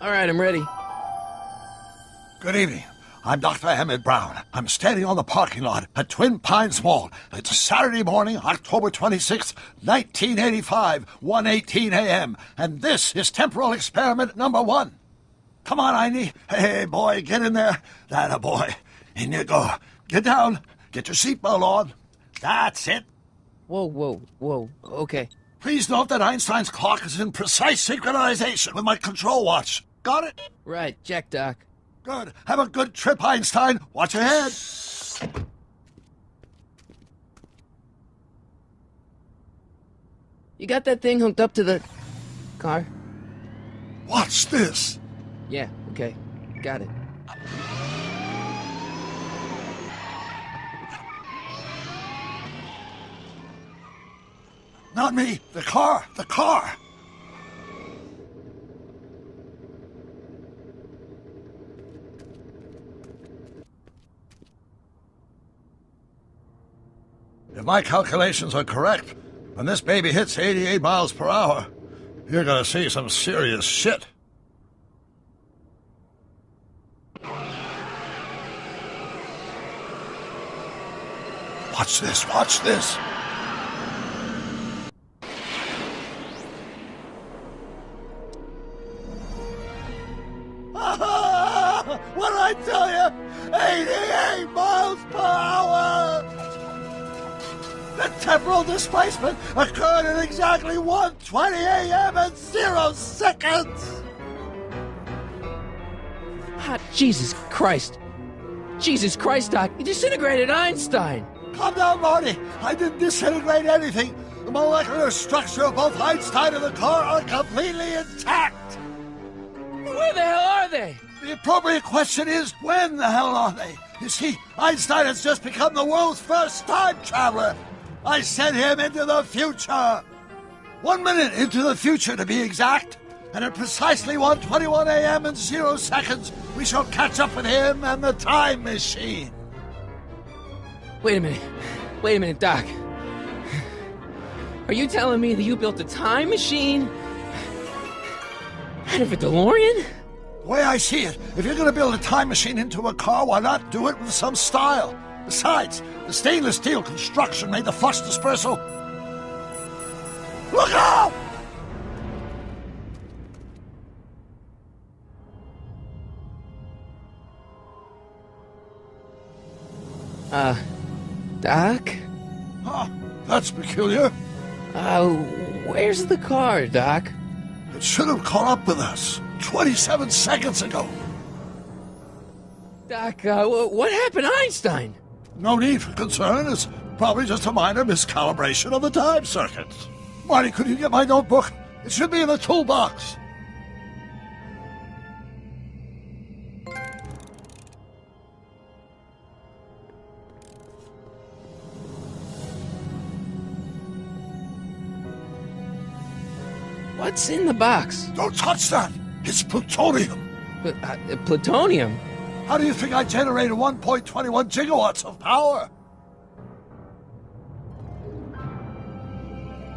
All right, I'm ready. Good evening. I'm Dr. Emmett Brown. I'm standing on the parking lot at Twin Pines Mall. It's Saturday morning, October 26th, 1985, 1:18 a.m., and this is temporal experiment number 1. Come on, Einie. Hey, boy, get in there. That a boy. In you go. Get down. Get your seatbelt on. That's it. Whoa. Okay. Please note that Einstein's clock is in precise synchronization with my control watch. Got it? Right, check, Doc. Good. Have a good trip, Einstein. Watch your head. You got that thing hooked up to the car? Watch this. Yeah, okay. Got it. Not me. The car. The car. If my calculations are correct, when this baby hits 88 miles per hour, you're gonna see some serious shit. Watch this, watch this. What did I tell you? 88 miles per hour! The temporal displacement occurred at exactly 1:20 a.m. and 0 seconds! Ah, Jesus Christ. Jesus Christ, Doc. You disintegrated Einstein. Calm down, Marty. I didn't disintegrate anything. The molecular structure of both Einstein and the car are completely intact. Where the hell are they? The appropriate question is, when the hell are they? You see, Einstein has just become the world's first time traveler. I sent him into the future. 1 minute into the future, to be exact. And at precisely 1:21 a.m. and 0 seconds, we shall catch up with him and the time machine. Wait a minute, Doc. Are you telling me that you built a time machine out of a DeLorean? The way I see it, if you're going to build a time machine into a car, why not do it with some style? Besides, the stainless steel construction made the flux dispersal. Look out! Doc? Huh, that's peculiar. Where's the car, Doc? It should have caught up with us 27 seconds ago. Doc, what happened to Einstein? No need for concern. It's probably just a minor miscalibration of the time circuits. Marty, could you get my notebook? It should be in the toolbox. What's in the box? Don't touch that. It's plutonium. Plutonium? How do you think I generated 1.21 gigawatts of power?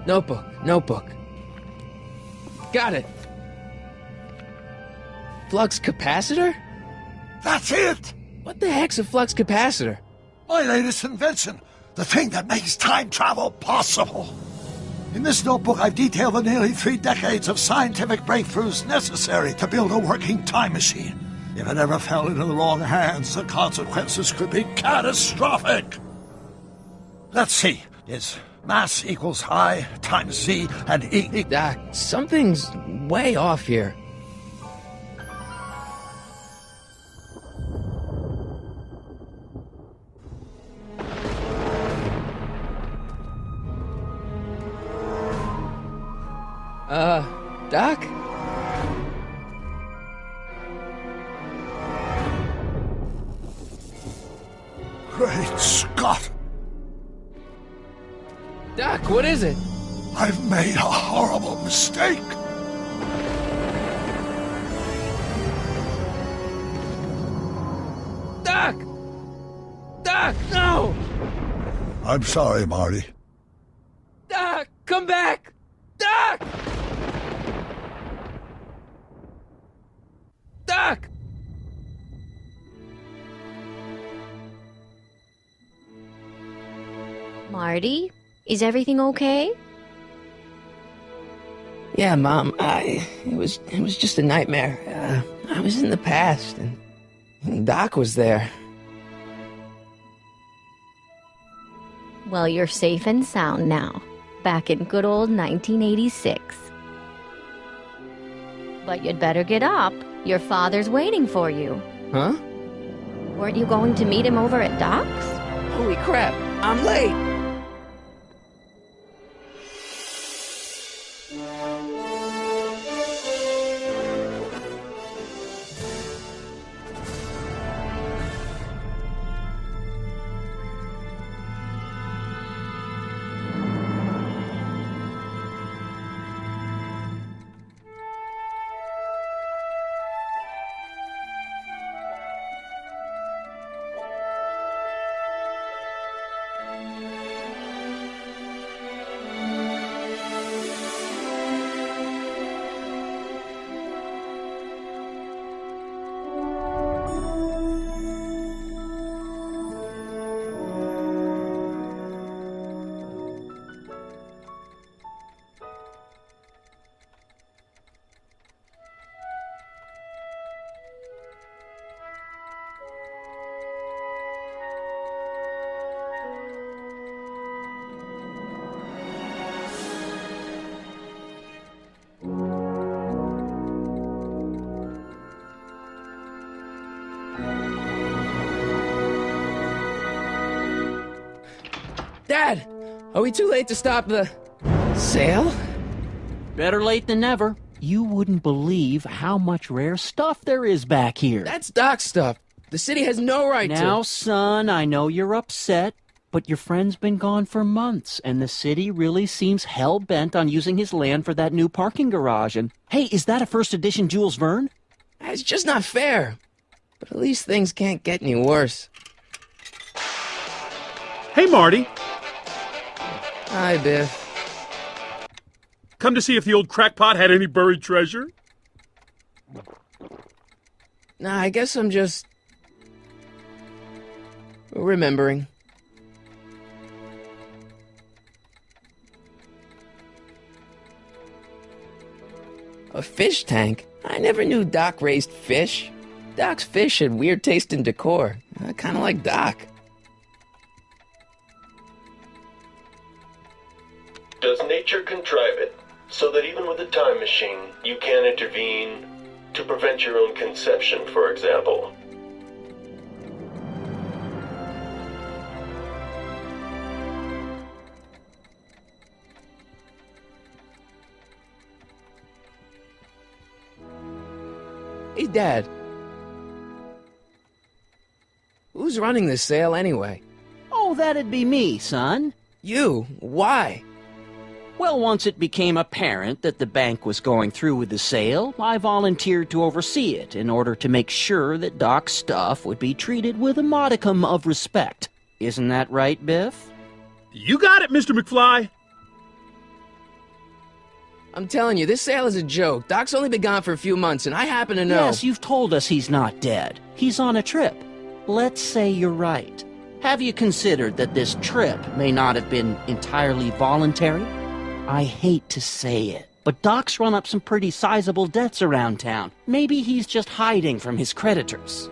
Notebook. Got it. Flux capacitor? That's it! What the heck's a flux capacitor? My latest invention. The thing that makes time travel possible. In this notebook, I've detailed the nearly 3 decades of scientific breakthroughs necessary to build a working time machine. If it ever fell into the wrong hands, the consequences could be catastrophic. Let's see. It's mass equals I times Z and E. Doc, something's way off here. Doc? Great Scott! Doc, what is it? I've made a horrible mistake. Doc! Doc, no! I'm sorry, Marty. Doc, come back! Doc! Doc! Marty, is everything okay? Yeah, Mom, it was just a nightmare. I was in the past, and Doc was there. Well, you're safe and sound now, back in good old 1986. But you'd better get up. Your father's waiting for you. Huh? Weren't you going to meet him over at Doc's? Holy crap, I'm late! Dad, are we too late to stop the sale? Better late than never. You wouldn't believe how much rare stuff there is back here. That's Doc's stuff. The city has no right to... Now, son, I know you're upset, but your friend's been gone for months, and the city really seems hell-bent on using his land for that new parking garage. And, hey, is that a first edition Jules Verne? It's just not fair. But at least things can't get any worse. Hey, Marty. Hi, Biff. Come to see if the old crackpot had any buried treasure? Nah, I guess I'm just... remembering. A fish tank? I never knew Doc raised fish. Doc's fish had weird taste in decor. I kinda like Doc. Does nature contrive it so that even with a time machine, you can intervene to prevent your own conception, for example? Hey, Dad. Who's running this sale anyway? Oh, that'd be me, son. You? Why? Well, once it became apparent that the bank was going through with the sale, I volunteered to oversee it in order to make sure that Doc's stuff would be treated with a modicum of respect. Isn't that right, Biff? You got it, Mr. McFly. I'm telling you, this sale is a joke. Doc's only been gone for a few months, and I happen to know... Yes, you've told us he's not dead. He's on a trip. Let's say you're right. Have you considered that this trip may not have been entirely voluntary? I hate to say it, but Doc's run up some pretty sizable debts around town. Maybe he's just hiding from his creditors.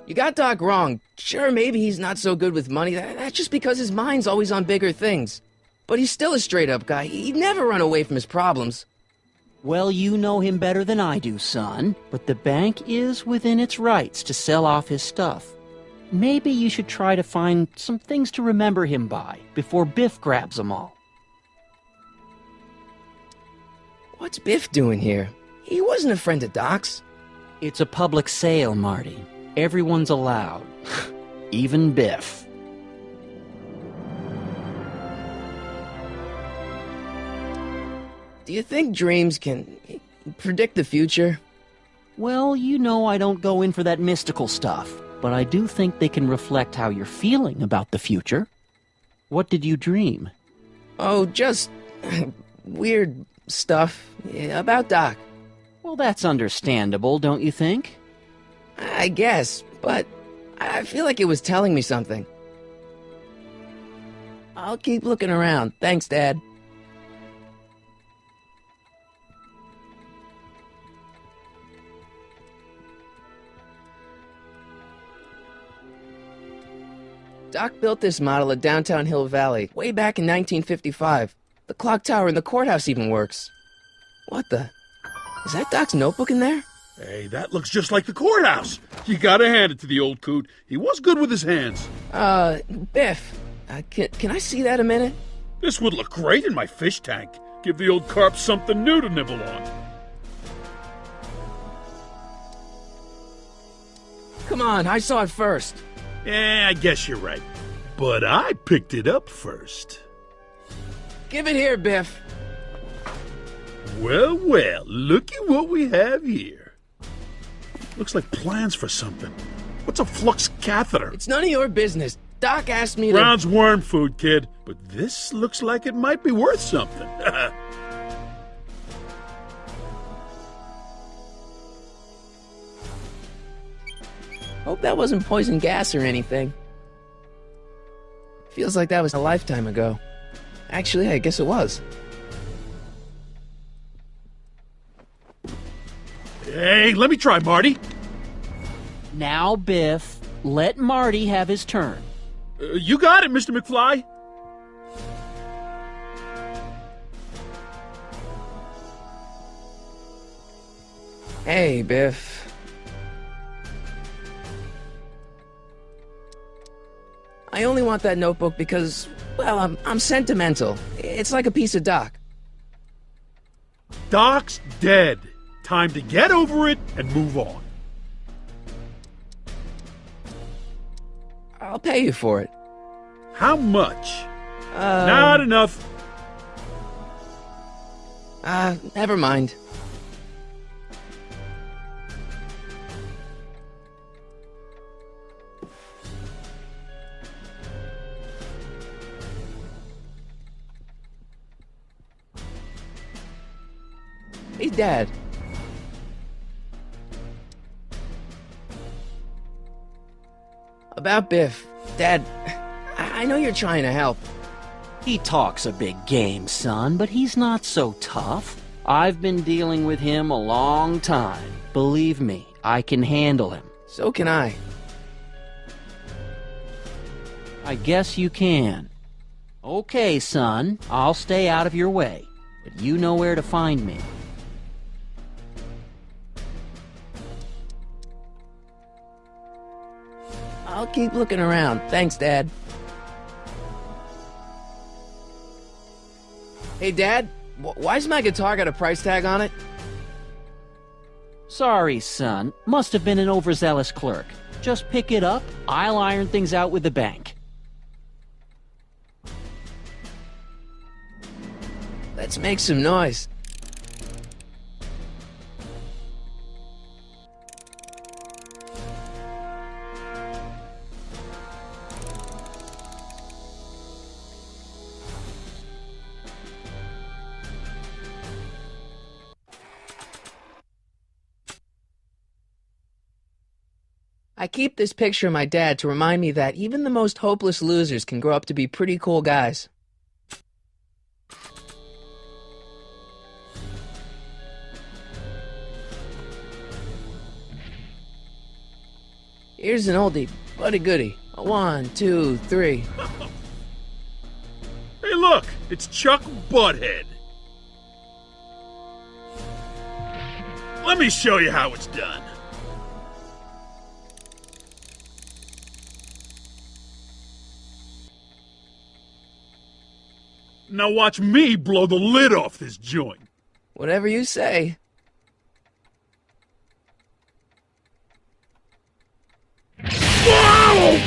You got Doc wrong. Sure, maybe he's not so good with money. That's just because his mind's always on bigger things. But he's still a straight-up guy. He'd never run away from his problems. Well, you know him better than I do, son. But the bank is within its rights to sell off his stuff. Maybe you should try to find some things to remember him by before Biff grabs them all. What's Biff doing here? He wasn't a friend of Doc's. It's a public sale, Marty. Everyone's allowed. Even Biff. Do you think dreams can predict the future? Well, you know I don't go in for that mystical stuff, but I do think they can reflect how you're feeling about the future. What did you dream? Oh, just weird stuff about Doc. Well, that's understandable, don't you think? I guess, but I feel like it was telling me something. I'll keep looking around. Thanks, Dad. Doc built this model at downtown Hill Valley way back in 1955. The clock tower in the courthouse even works. What the? Is that Doc's notebook in there? Hey, that looks just like the courthouse. You gotta hand it to the old coot. He was good with his hands. Biff, can I see that a minute? This would look great in my fish tank. Give the old carp something new to nibble on. Come on, I saw it first. I guess you're right. But I picked it up first. Give it here, Biff. Well, well, looky what we have here. Looks like plans for something. What's a flux catheter? It's none of your business. Doc asked me to... Brown's worm food, kid. But this looks like it might be worth something. Hope that wasn't poison gas or anything. Feels like that was a lifetime ago. Actually, I guess it was. Hey, let me try, Marty. Now, Biff, let Marty have his turn. You got it, Mr. McFly. Hey, Biff. I only want that notebook because, well, I'm sentimental. It's like a piece of Doc. Doc's dead. Time to get over it and move on. I'll pay you for it. How much? Not enough. Never mind. Hey, Dad. About Biff. Dad, I know you're trying to help. He talks a big game, son, but he's not so tough. I've been dealing with him a long time. Believe me, I can handle him. So can I. I guess you can. Okay, son, I'll stay out of your way, but you know where to find me. I'll keep looking around. Thanks, Dad. Hey, Dad, why's my guitar got a price tag on it? Sorry, son. Must have been an overzealous clerk. Just pick it up. I'll iron things out with the bank. Let's make some noise. I keep this picture of my dad to remind me that even the most hopeless losers can grow up to be pretty cool guys. Here's an oldie, but a goodie. 1, 2, 3. Hey, look! It's Chuck Butthead. Let me show you how it's done. Now watch me blow the lid off this joint. Whatever you say. Whoa!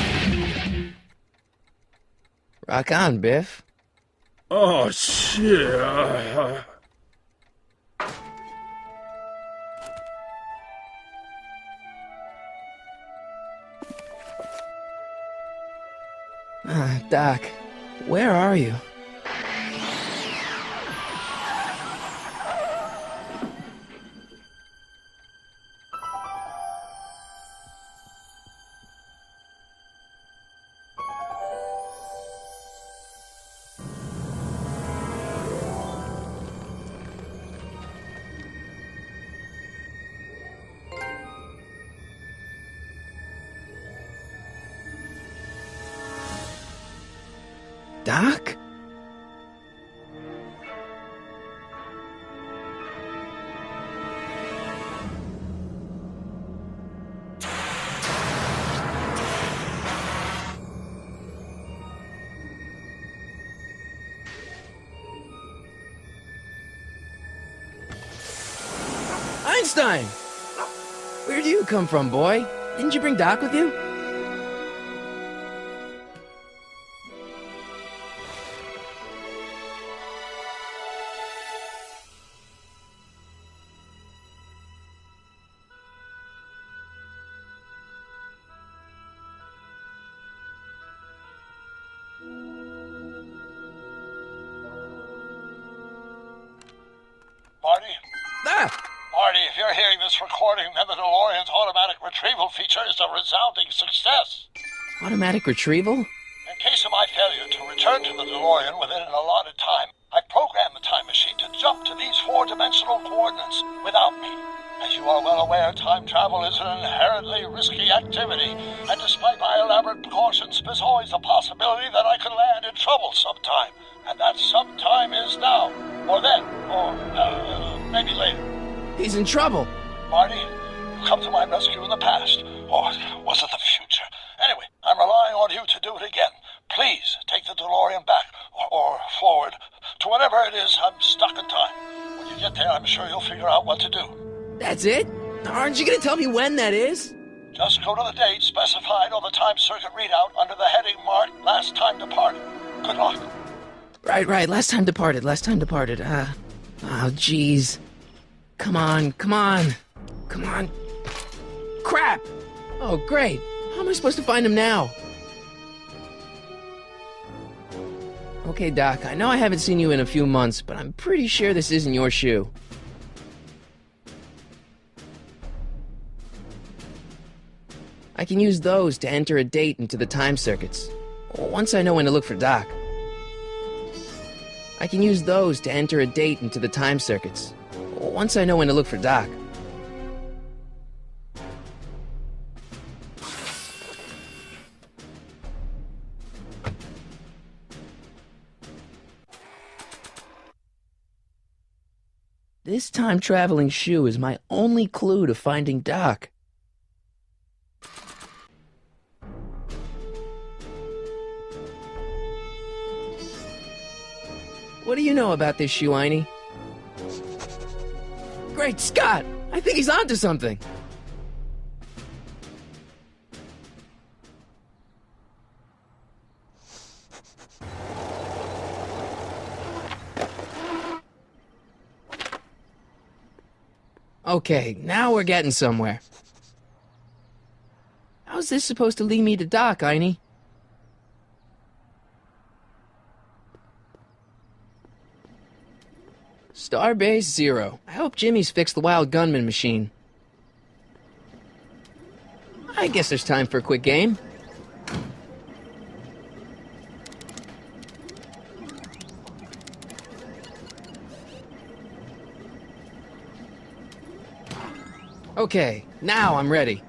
Rock on, Biff. Oh, shit. Doc, where are you? Doc? Einstein! Where do you come from, boy? Didn't you bring Doc with you? Marty? Ah! Marty, if you're hearing this recording, then the DeLorean's automatic retrieval feature is a resounding success. Automatic retrieval? In case of my failure to return to the DeLorean within an allotted time, I programmed the time machine to jump to these four-dimensional coordinates without me. As you are well aware, time travel is an inherently risky activity, and despite my elaborate precautions, there's always a possibility that I could land in trouble sometime. And that sometime is now, or then, or maybe later. He's in trouble. Marty, you come to my rescue in the past, or was it the future? Anyway, I'm relying on you to do it again. Please take the DeLorean back, or forward, to whatever it is. I'm stuck in time. When you get there, I'm sure you'll figure out what to do. That's it? Aren't you gonna tell me when that is? Just go to the date specified on the time circuit readout under the heading marked Last Time Departed. Good luck. Right. Last time departed. Oh, jeez. Come on. Crap! Oh, great. How am I supposed to find him now? Okay, Doc, I know I haven't seen you in a few months, but I'm pretty sure this isn't your shoe. I can use those to enter a date into the time circuits. Once I know when to look for Doc. Once I know when to look for Doc. This time-traveling shoe is my only clue to finding Doc. What do you know about this shoe, Einie? Great Scott! I think he's onto something! Okay, now we're getting somewhere. How's this supposed to lead me to Doc, Einie? Starbase 0. I hope Jimmy's fixed the Wild Gunman machine. I guess there's time for a quick game. Okay, now I'm ready.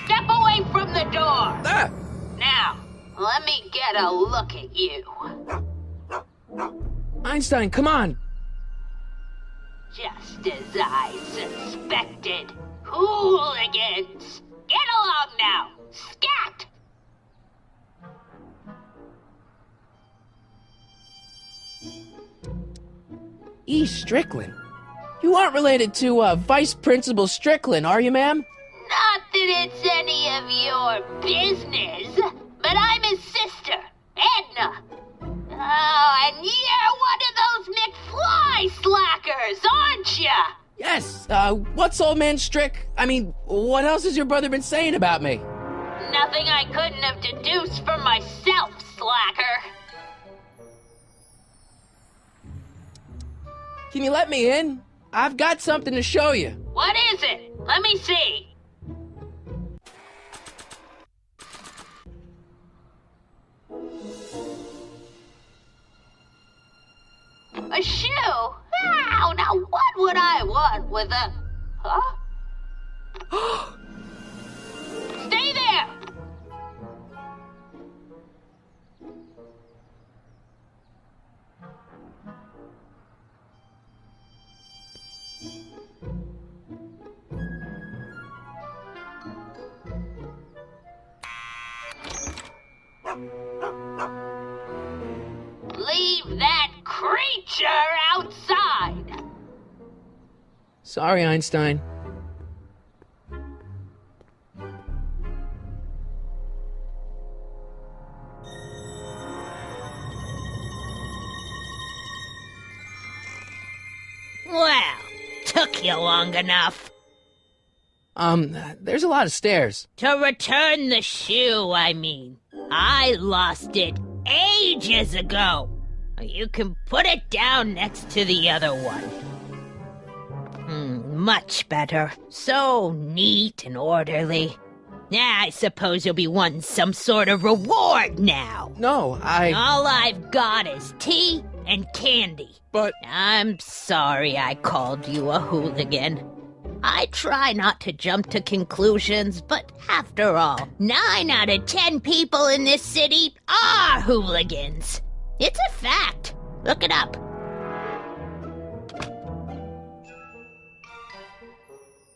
Step away from the door! Ah! Now, let me get a look at you. Einstein, come on! Just as I suspected. Hooligans! Get along now! Scat! E. Strickland. You aren't related to, Vice Principal Strickland, are you, ma'am? Not that it's any of your business, but I'm his sister, Edna. Oh, and you're one of those McFly slackers, aren't ya? Yes, what's old man what else has your brother been saying about me? Nothing I couldn't have deduced for myself, slacker. Can you let me in? I've got something to show you. What is it? Let me see. A shoe? Oh, now what would I want with a... Huh? Stay there! Leave that creature outside! Sorry, Einstein. Well, took you long enough. There's a lot of stairs. To return the shoe, I mean. I lost it ages ago. You can put it down next to the other one. Much better. So neat and orderly. I suppose you'll be wanting some sort of reward now. No, All I've got is tea and candy. But... I'm sorry I called you a hooligan. I try not to jump to conclusions, but after all, 9 out of 10 people in this city are hooligans. It's a fact. Look it up.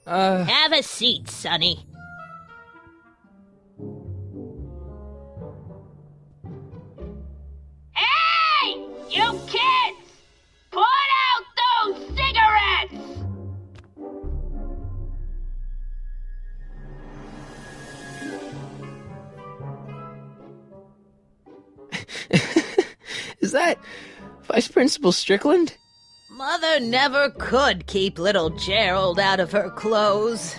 Have a seat, Sonny. Hey! You kids! Put out those cigarettes! Is that Vice Principal Strickland? Mother never could keep little Gerald out of her clothes.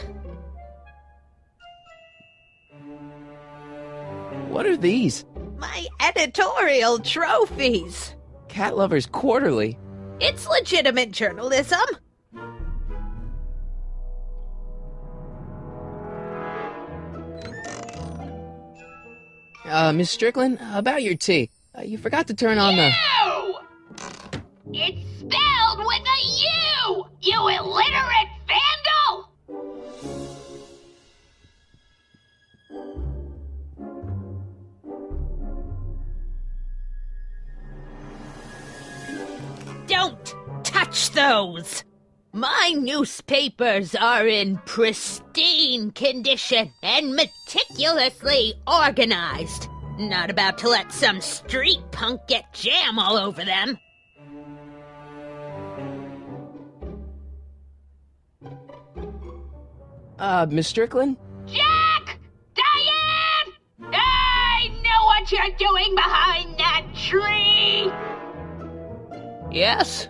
What are these? My editorial trophies. Cat Lovers Quarterly. It's legitimate journalism. Miss Strickland, about your tea. You forgot to turn on the... U! It's spelled with a U! You illiterate vandal! Don't touch those! My newspapers are in pristine condition and meticulously organized. Not about to let some street punk get jam all over them. Miss Strickland? Jack! Diane! I know what you're doing behind that tree! Yes?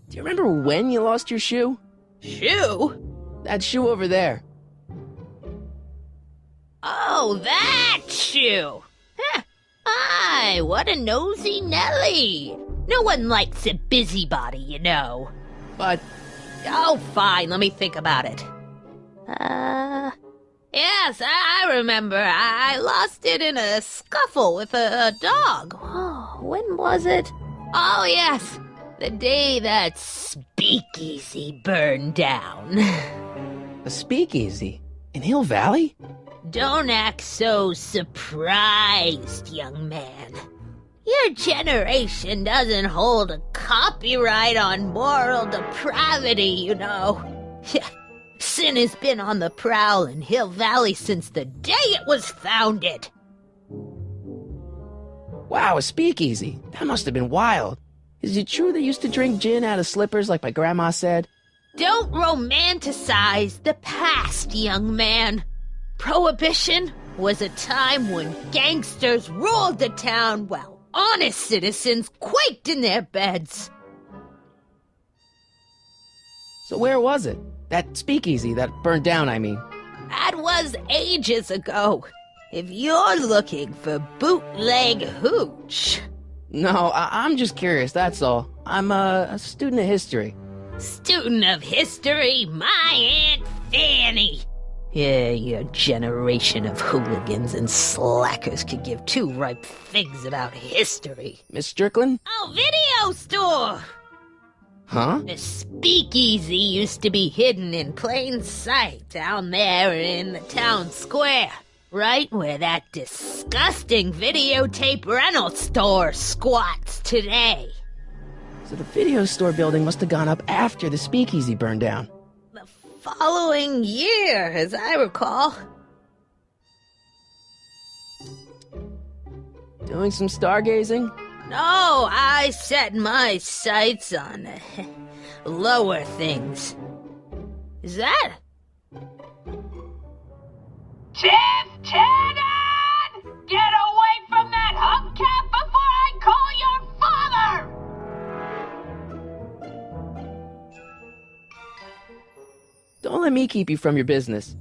Do you remember when you lost your shoe? Shoe? That shoe over there. Oh, that shoe! Huh. Aye, what a nosy Nelly! No one likes a busybody, you know. But... Oh, fine, let me think about it. Yes, I remember. I lost it in a scuffle with a dog. Oh, when was it? Oh, yes, the day that speakeasy burned down. A speakeasy? In Hill Valley? Don't act so surprised, young man. Your generation doesn't hold a copyright on moral depravity, you know. Sin has been on the prowl in Hill Valley since the day it was founded. Wow, a speakeasy. That must have been wild. Is it true they used to drink gin out of slippers like my grandma said? Don't romanticize the past, young man. Prohibition was a time when gangsters ruled the town while honest citizens quaked in their beds. So where was it? That speakeasy that burned down, I mean. That was ages ago. If you're looking for bootleg hooch. No, I'm just curious, that's all. I'm a student of history. Student of history, my Aunt Fanny. Yeah, your generation of hooligans and slackers could give two ripe figs about history. Miss Strickland? Oh, video store! Huh? The speakeasy used to be hidden in plain sight down there in the town square. Right where that disgusting videotape rental store squats today. So the video store building must have gone up after the speakeasy burned down. The following year, as I recall. Doing some stargazing? No, I set my sights on lower things. Is that? Tiff Tannen! Get away from that hubcap before I call your father! Don't let me keep you from your business.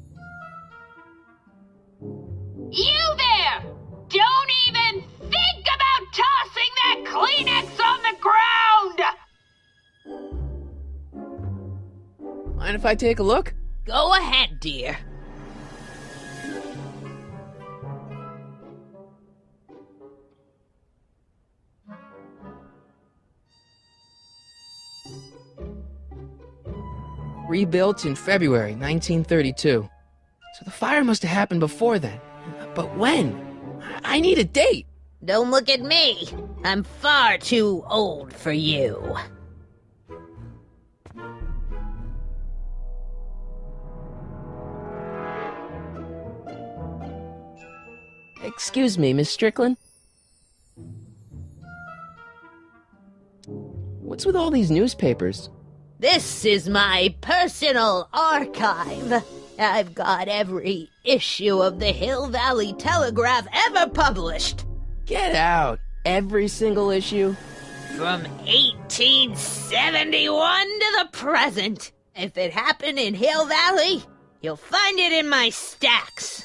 You there! Don't even think about tossing that Kleenex on the ground! Mind if I take a look? Go ahead, dear. Rebuilt in February 1932. So the fire must have happened before then. But when? I need a date. Don't look at me. I'm far too old for you. Excuse me, Miss Strickland? What's with all these newspapers? This is my personal archive. I've got every issue of the Hill Valley Telegraph ever published. Get out! Every single issue? From 1871 to the present. If it happened in Hill Valley, you'll find it in my stacks.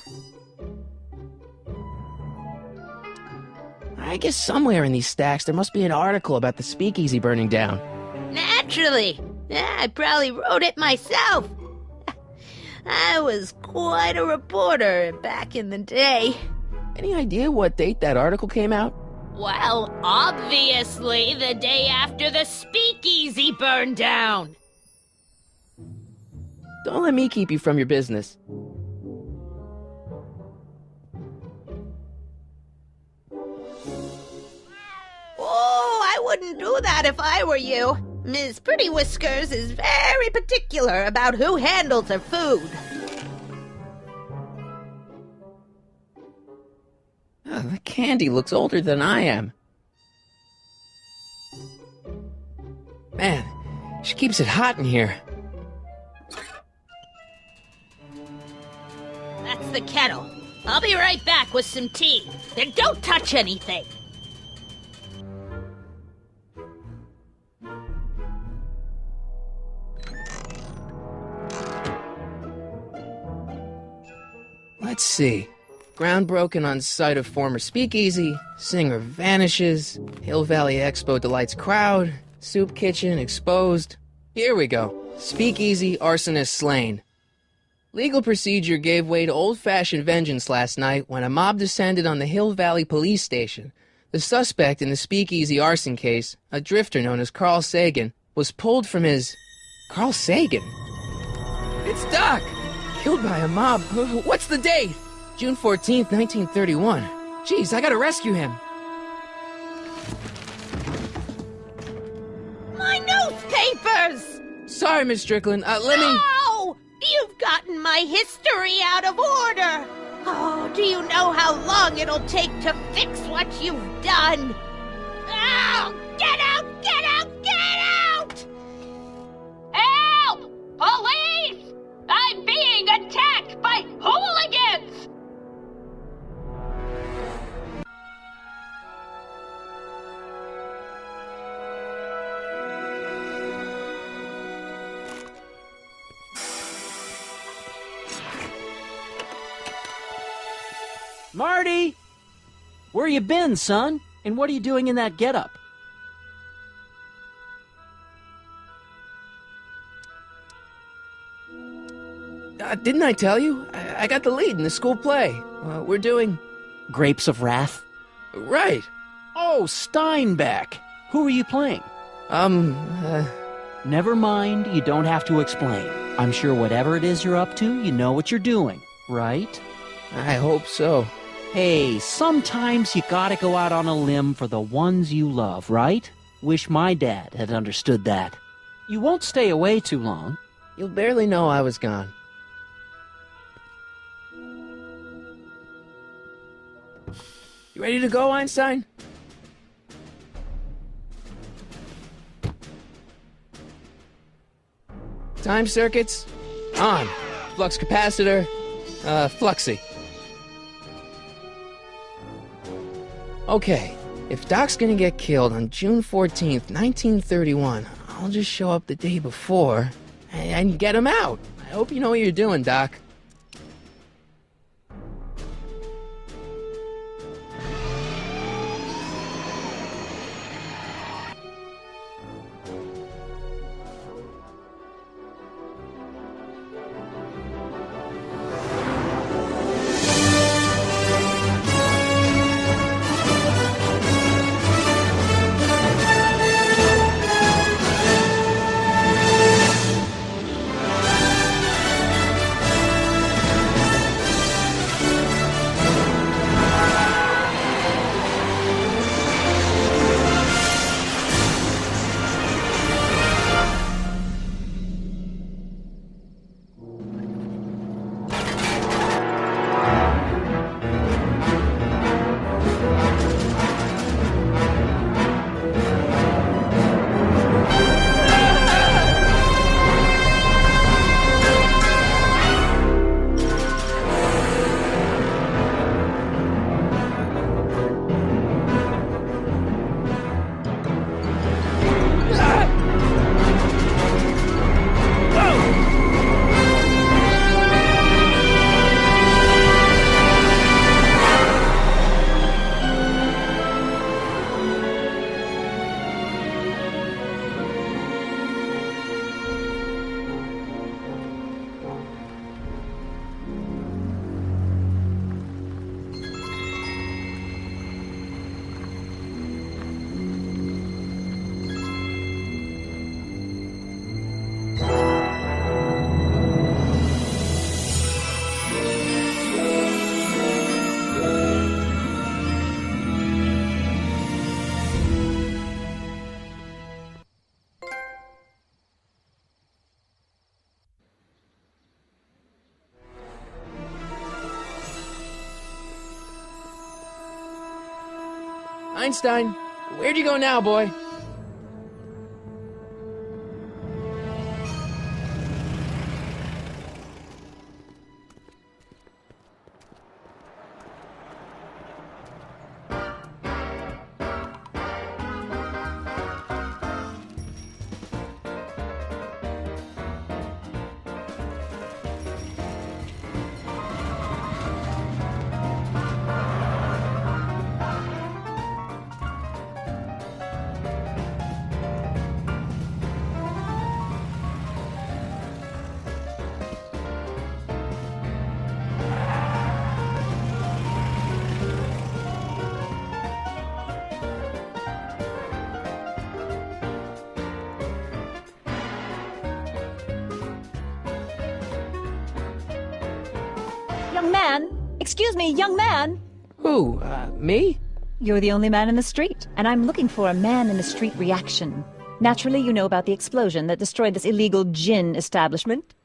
I guess somewhere in these stacks there must be an article about the speakeasy burning down. Naturally. I probably wrote it myself. I was quite a reporter back in the day. Any idea what date that article came out? Well, obviously the day after the speakeasy burned down. Don't let me keep you from your business. Oh, I wouldn't do that if I were you. Miss Pretty Whiskers is very particular about who handles her food. Oh, the candy looks older than I am. Man, she keeps it hot in here. That's the kettle. I'll be right back with some tea. Then don't touch anything. Let's see. Ground broken on site of former speakeasy, singer vanishes, Hill Valley Expo delights crowd, soup kitchen exposed. Here we go. Speakeasy arsonist slain. Legal procedure gave way to old-fashioned vengeance last night when a mob descended on the Hill Valley police station. The suspect in the speakeasy arson case, a drifter known as Carl Sagan, was pulled from his... Carl Sagan? It's Doc! Killed by a mob. What's the date? June 14th, 1931. Jeez, I gotta rescue him. My newspapers! Sorry, Miss Strickland. Let me... No! You've gotten my history out of order! Oh, do you know how long it'll take to fix what you've done? Oh, get out! Get out! Get out! Help! Police! I'm being attacked by hooligans! Marty! Where you been, son? And what are you doing in that getup? Didn't I tell you? I got the lead in the school play. We're doing... Grapes of Wrath? Right. Oh, Steinbeck! Who are you playing? Never mind, you don't have to explain. I'm sure whatever it is you're up to, you know what you're doing, right? I hope so. Hey, sometimes you gotta go out on a limb for the ones you love, right? Wish my dad had understood that. You won't stay away too long. You'll barely know I was gone. You ready to go, Einstein? Time circuits, on. Flux capacitor, fluxy. Okay, if Doc's gonna get killed on June 14th, 1931, I'll just show up the day before and get him out. I hope you know what you're doing, Doc. Einstein, where'd you go now, boy? Young man! Excuse me, young man! Who, me? You're the only man in the street, and I'm looking for a man-in-the-street reaction. Naturally, you know about the explosion that destroyed this illegal gin establishment.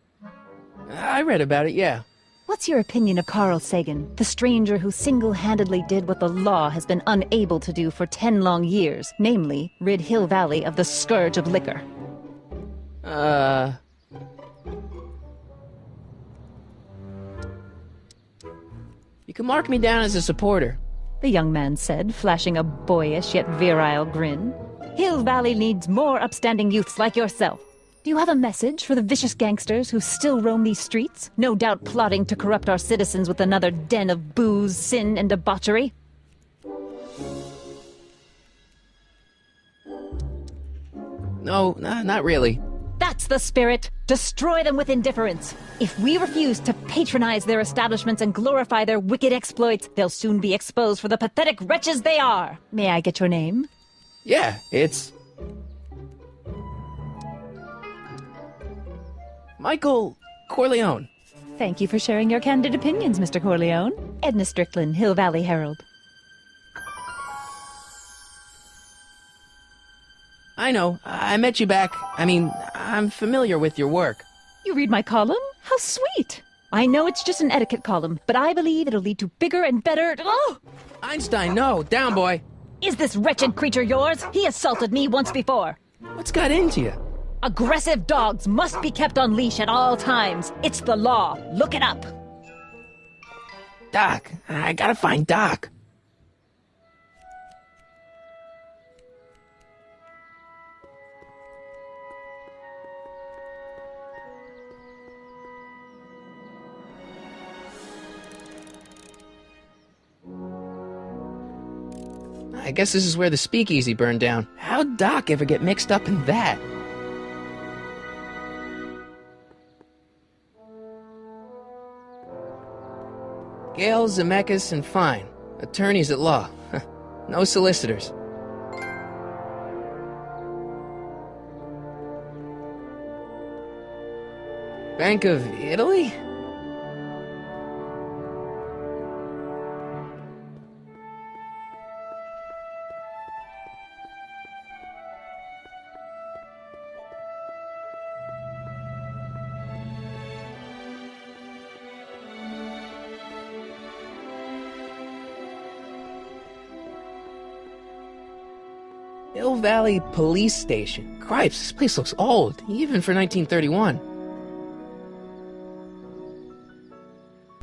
I read about it, yeah. What's your opinion of Carl Sagan, the stranger who single-handedly did what the law has been unable to do for 10 long years, namely, rid Hill Valley of the scourge of liquor? You can mark me down as a supporter. The young man said, flashing a boyish yet virile grin. Hill Valley needs more upstanding youths like yourself. Do you have a message for the vicious gangsters who still roam these streets, no doubt plotting to corrupt our citizens with another den of booze, sin, and debauchery? No, not really. That's the spirit. Destroy them with indifference. If we refuse to patronize their establishments and glorify their wicked exploits, they'll soon be exposed for the pathetic wretches they are. May I get your name? Yeah, it's... Michael Corleone. Thank you for sharing your candid opinions, Mr. Corleone. Edna Strickland, Hill Valley Herald. I know, I met you back. I'm familiar with your work. You read my column? How sweet! I know it's just an etiquette column, but I believe it'll lead to bigger and better... Oh! Einstein, no, down, boy. Is this wretched creature yours? He assaulted me once before. What's got into you? Aggressive dogs must be kept on leash at all times. It's the law. Look it up. Doc, I gotta find Doc. I guess this is where the speakeasy burned down. How'd Doc ever get mixed up in that? Gale, Zemeckis, and Fine. Attorneys at law. No solicitors. Bank of Italy? Hill Valley Police Station. Cripes, this place looks old, even for 1931.